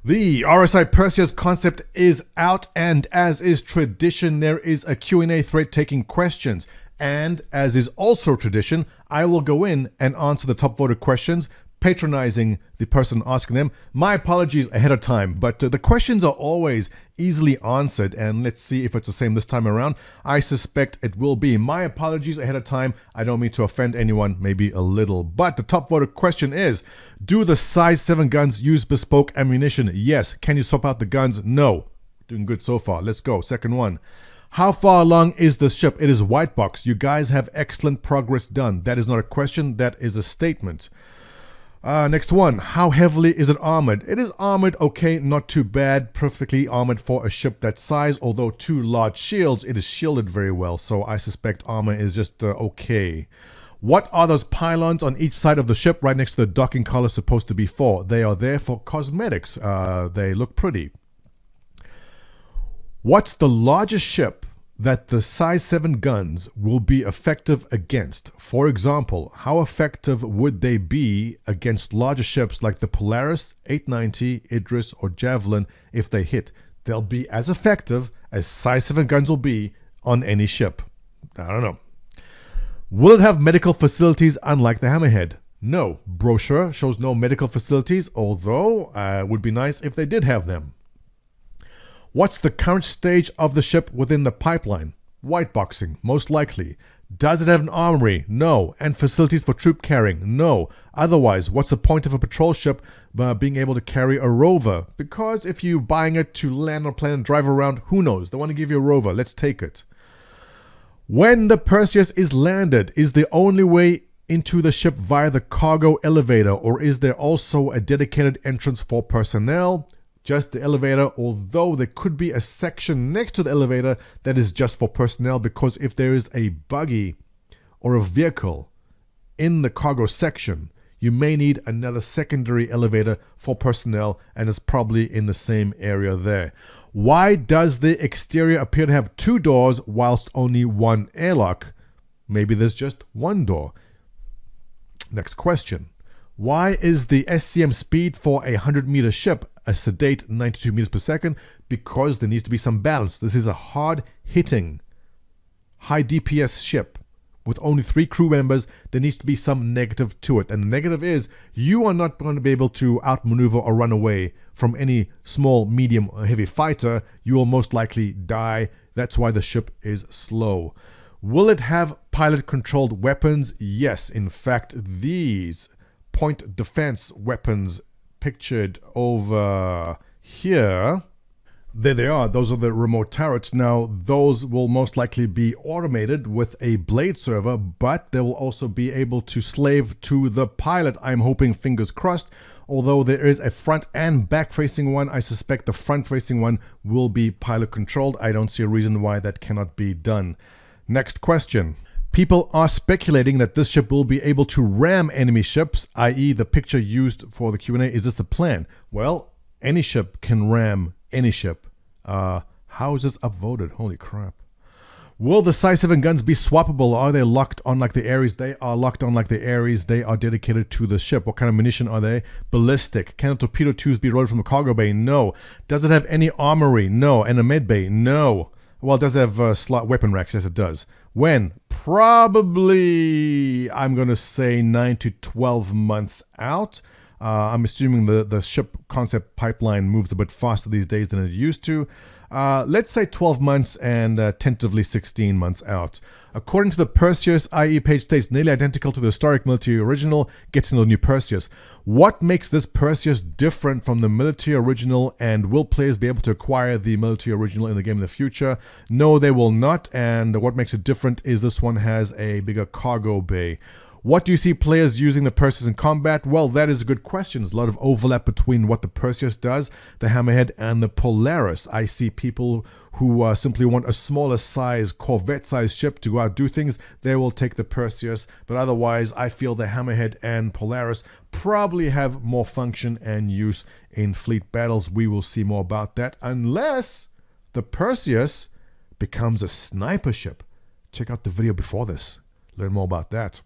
The RSI Perseus concept is out, and as is tradition, there is a Q&A thread taking questions. And as is also tradition, I will go in and answer the top voted questions, patronizing the person asking them. My apologies ahead of time, but the questions are always easily answered, and let's see if it's the same this time around. I suspect it will be. My apologies ahead of time. I don't mean to offend anyone, maybe a little, but the top voted question is, do the size 7 guns use bespoke ammunition? Yes. Can you swap out the guns? No. Doing good so far. Let's go. Second one. How far along is the ship? It is white box. You guys have excellent progress done. That is not a question, that is a statement. Next one. How heavily is it armored? It is armored, okay, not too bad. Perfectly armored for a ship that size. Although 2 large shields, it is shielded very well. So I suspect armor is just okay. What are those pylons on each side of the ship right next to the docking collar supposed to be for? They are there for cosmetics. They look pretty. What's the largest ship that the size 7 guns will be effective against? For example, how effective would they be against larger ships like the Polaris, 890, Idris, or Javelin if they hit? They'll be as effective as size 7 guns will be on any ship. I don't know. Will it have medical facilities unlike the Hammerhead? No. Brochure shows no medical facilities, although it would be nice if they did have them. What's the current stage of the ship within the pipeline? White boxing, most likely. Does it have an armory? No. And facilities for troop carrying? No. Otherwise, what's the point of a patrol ship being able to carry a rover? Because if you're buying it to land on a plane and drive around, who knows? They want to give you a rover. Let's take it. When the Perseus is landed, is the only way into the ship via the cargo elevator, or is there also a dedicated entrance for personnel? Just the elevator, although there could be a section next to the elevator that is just for personnel, because if there is a buggy or a vehicle in the cargo section, you may need another secondary elevator for personnel, and it's probably in the same area there. Why does the exterior appear to have 2 doors whilst only 1 airlock? Maybe there's just 1 door. Next question. Why is the SCM speed for a 100-meter ship a sedate 92 meters per second? Because there needs to be some balance. This is a hard-hitting, high DPS ship with only 3 crew members. There needs to be some negative to it. And the negative is you are not going to be able to outmaneuver or run away from any small, medium, or heavy fighter. You will most likely die. That's why the ship is slow. Will it have pilot-controlled weapons? Yes. In fact, these point defense weapons pictured over here, there they are. Those are the remote turrets. Now those will most likely be automated with a blade server, but they will also be able to slave to the pilot. I'm hoping, fingers crossed. Although there is a front and back facing one, I suspect the front facing one will be pilot controlled. I don't see a reason why that cannot be done. Next question. People are speculating that this ship will be able to ram enemy ships, i.e. the picture used for the Q&A. Is this the plan? Well, any ship can ram any ship. How is this upvoted? Holy crap. Will the size 7 guns be swappable? Are they locked on like the Ares? They are locked on like the Ares. They are dedicated to the ship. What kind of munition are they? Ballistic. Can the torpedo tubes be loaded from the cargo bay? No. Does it have any armory? No. And a med bay? No. Well, it does have slot weapon racks. Yes, it does. When? Probably, I'm going to say 9 to 12 months out. I'm assuming the ship concept pipeline moves a bit faster these days than it used to. Let's say 12 months and tentatively 16 months out. According to the Perseus IE page states, nearly identical to the historic military original, gets into the new Perseus. What makes this Perseus different from the military original, and will players be able to acquire the military original in the game in the future? No, they will not, and what makes it different is this one has a bigger cargo bay. What do you see players using the Perseus in combat? Well, that is a good question. There's a lot of overlap between what the Perseus does, the Hammerhead, and the Polaris. I see people who simply want a smaller size, Corvette-sized ship to go out and do things. They will take the Perseus. But otherwise, I feel the Hammerhead and Polaris probably have more function and use in fleet battles. We will see more about that unless the Perseus becomes a sniper ship. Check out the video before this. Learn more about that.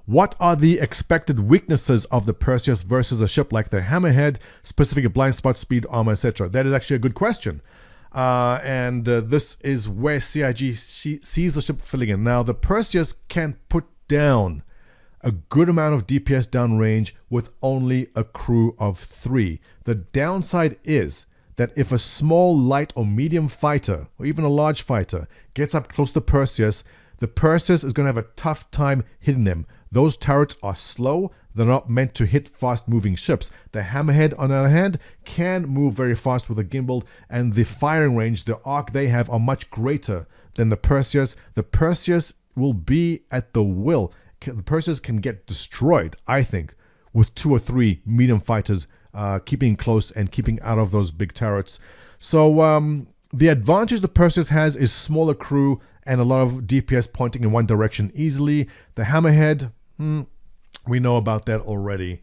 What are the expected weaknesses of the Perseus versus a ship like the Hammerhead, specifically blind spot, speed, armor, etc.? That is actually a good question. And this is where CIG sees the ship filling in. Now, the Perseus can put down a good amount of DPS downrange with only a crew of 3. The downside is that if a small, light, or medium fighter, or even a large fighter, gets up close to the Perseus is going to have a tough time hitting them. Those turrets are slow. They're not meant to hit fast-moving ships. The Hammerhead, on the other hand, can move very fast with a gimbal, and the firing range, the arc they have, are much greater than the Perseus. The Perseus will be at the will. The Perseus can get destroyed, I think, with 2 or 3 medium fighters keeping close and keeping out of those big turrets. So the advantage the Perseus has is smaller crew and a lot of DPS pointing in one direction easily. The Hammerhead, we know about that already.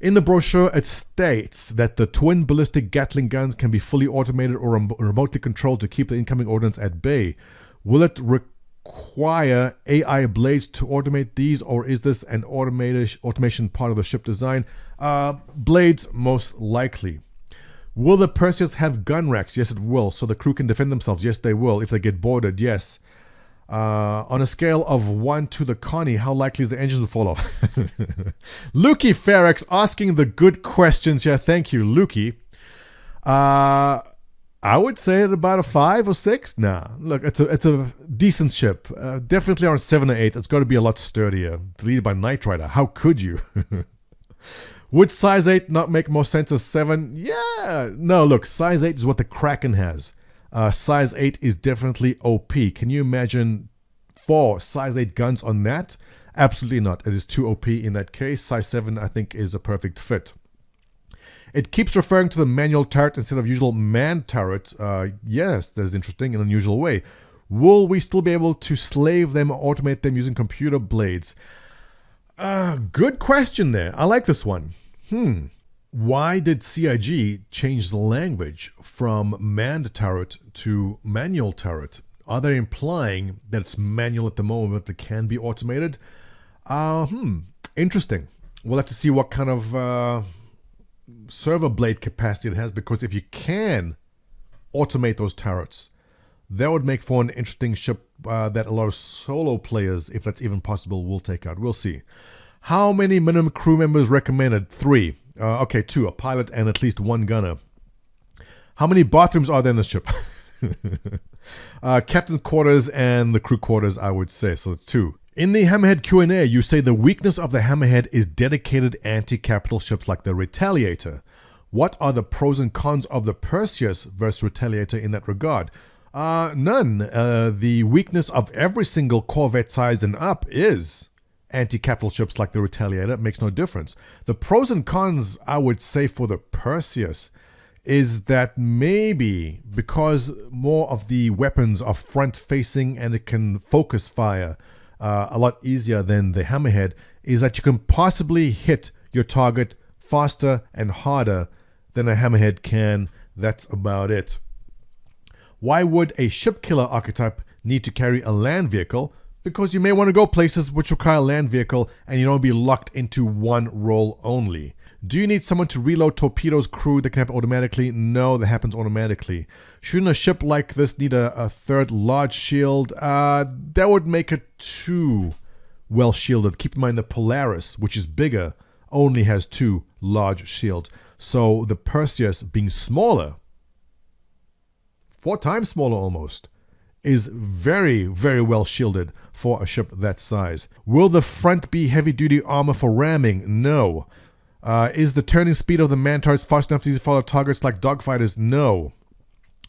In the brochure, it states that the twin ballistic Gatling guns can be fully automated or remotely controlled to keep the incoming ordnance at bay. Will it require AI blades to automate these, or is this an automation part of the ship design? Blades, most likely. Will the Perseus have gun racks? Yes, it will, so the crew can defend themselves. Yes, they will. If they get boarded, yes. On a scale of 1 to the Connie, how likely is the engines to fall off? Lukey Ferex asking the good questions here. Thank you, Lukey. I would say at about a 5 or 6. Nah, look, it's a decent ship. Definitely around 7 or 8. It's got to be a lot sturdier. Deleted by Knight Rider. How could you? Would size 8 not make more sense as 7? Yeah. No, look, size 8 is what the Kraken has. Size 8 is definitely OP. Can you imagine 4 size 8 guns on that? Absolutely not. It is too OP in that case. Size 7, I think, is a perfect fit. It keeps referring to the manual turret instead of usual manned turret. Yes, that is interesting in an unusual way. Will we still be able to slave them or automate them using computer blades? Good question there. I like this one. Why did CIG change the language from manned turret to manual turret? Are they implying that it's manual at the moment but it can be automated? Interesting. We'll have to see what kind of server blade capacity it has, because if you can automate those turrets, that would make for an interesting ship that a lot of solo players, if that's even possible, will take out. We'll see. How many minimum crew members recommended? 3. Okay, 2, a pilot and at least 1 gunner. How many bathrooms are there in the ship? Captain's quarters and the crew quarters, I would say. So it's 2. In the Hammerhead Q&A, you say the weakness of the Hammerhead is dedicated anti-capital ships like the Retaliator. What are the pros and cons of the Perseus versus Retaliator in that regard? None. The weakness of every single corvette size and up is anti-capital ships like the Retaliator. It makes no difference. The pros and cons, I would say, for the Perseus is that maybe because more of the weapons are front-facing and it can focus fire a lot easier than the Hammerhead, is that you can possibly hit your target faster and harder than a Hammerhead can. That's about it. Why would a ship killer archetype need to carry a land vehicle? Because you may want to go places which require a land vehicle and you don't be locked into one role only. Do you need someone to reload torpedoes crew that can happen automatically? No, that happens automatically. Shouldn't a ship like this need a third large shield? That would make it too well shielded. Keep in mind the Polaris, which is bigger, only has 2 large shields. So the Perseus, being smaller, 4 times smaller almost, is very, very well shielded for a ship that size. Will the front be heavy-duty armor for ramming? No. Is the turning speed of the man turrets fast enough to easily follow targets like dogfighters? No.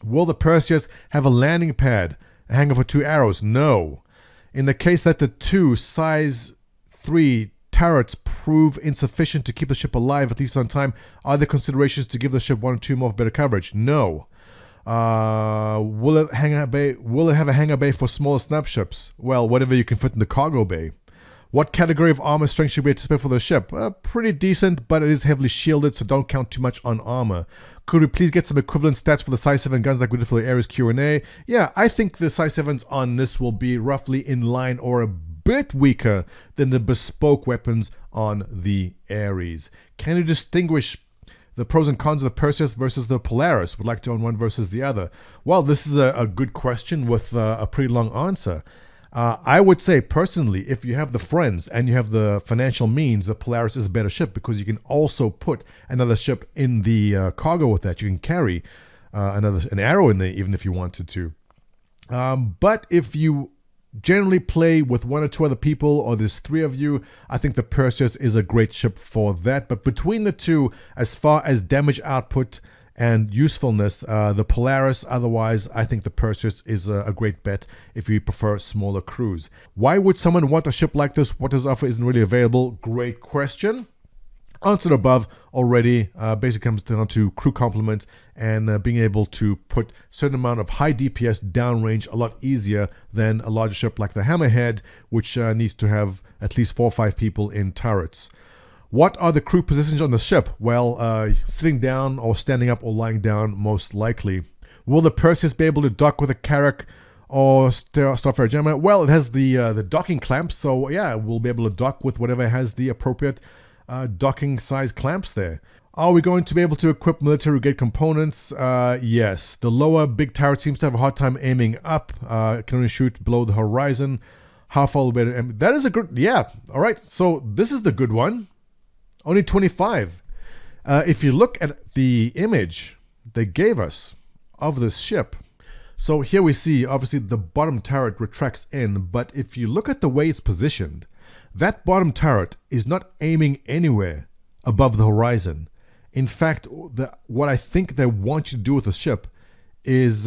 Will the Perseus have a landing pad, a hanger for 2 arrows? No. In the case that the 2 size 3 turrets prove insufficient to keep the ship alive, at least on time, are there considerations to give the ship 1 or 2 more better coverage? No. Will it have a hangar bay for smaller snap ships? Well, whatever you can fit in the cargo bay. What category of armor strength should we anticipate for the ship? Pretty decent, but it is heavily shielded, so don't count too much on armor. Could we please get some equivalent stats for the size 7 guns like we did for the Ares Q&A? Yeah, I think the size 7s on this will be roughly in line or bit weaker than the bespoke weapons on the Ares. Can you distinguish the pros and cons of the Perseus versus the Polaris? Would like to own one versus the other? Well, this is a good question with a pretty long answer. I would say personally, if you have the friends and you have the financial means, the Polaris is a better ship because you can also put another ship in the cargo with that. You can carry an arrow in there even if you wanted to. But if you generally play with one or two other people, or there's three of you, I think the Perseus is a great ship for that. But between the two, as far as damage output and usefulness, the Polaris, otherwise, I think the Perseus is a great bet if you prefer smaller crews. Why would someone want a ship like this? What does offer isn't really available? Great question. Answered above already. Basically comes down to crew complement and being able to put certain amount of high DPS downrange a lot easier than a larger ship like the Hammerhead, which needs to have at least 4 or 5 people in turrets. What are the crew positions on the ship? Well, sitting down or standing up or lying down most likely. Will the Perseus be able to dock with a Carrack or Starfarer Gemma? Well, it has the docking clamps, so yeah, we'll be able to dock with whatever has the appropriate docking size clamps there. Are we going to be able to equip military brigade components? Yes. The lower big turret seems to have a hard time aiming up. Can only shoot below the horizon. How far will be able to aim? That is a good, yeah. All right, so this is the good one. Only 25. If you look at the image they gave us of this ship, so here we see obviously the bottom turret retracts in, but if you look at the way it's positioned, that bottom turret is not aiming anywhere above the horizon. In fact, what I think they want you to do with the ship is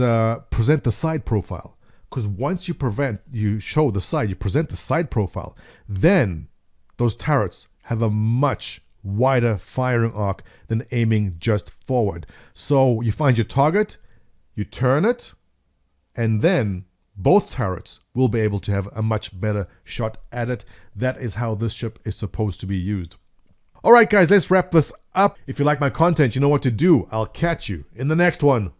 present the side profile. Because once you show the side, you present the side profile, then those turrets have a much wider firing arc than aiming just forward. So you find your target, you turn it, and then both turrets will be able to have a much better shot at it. That is how this ship is supposed to be used. Alright guys, let's wrap this up. If you like my content, you know what to do. I'll catch you in the next one.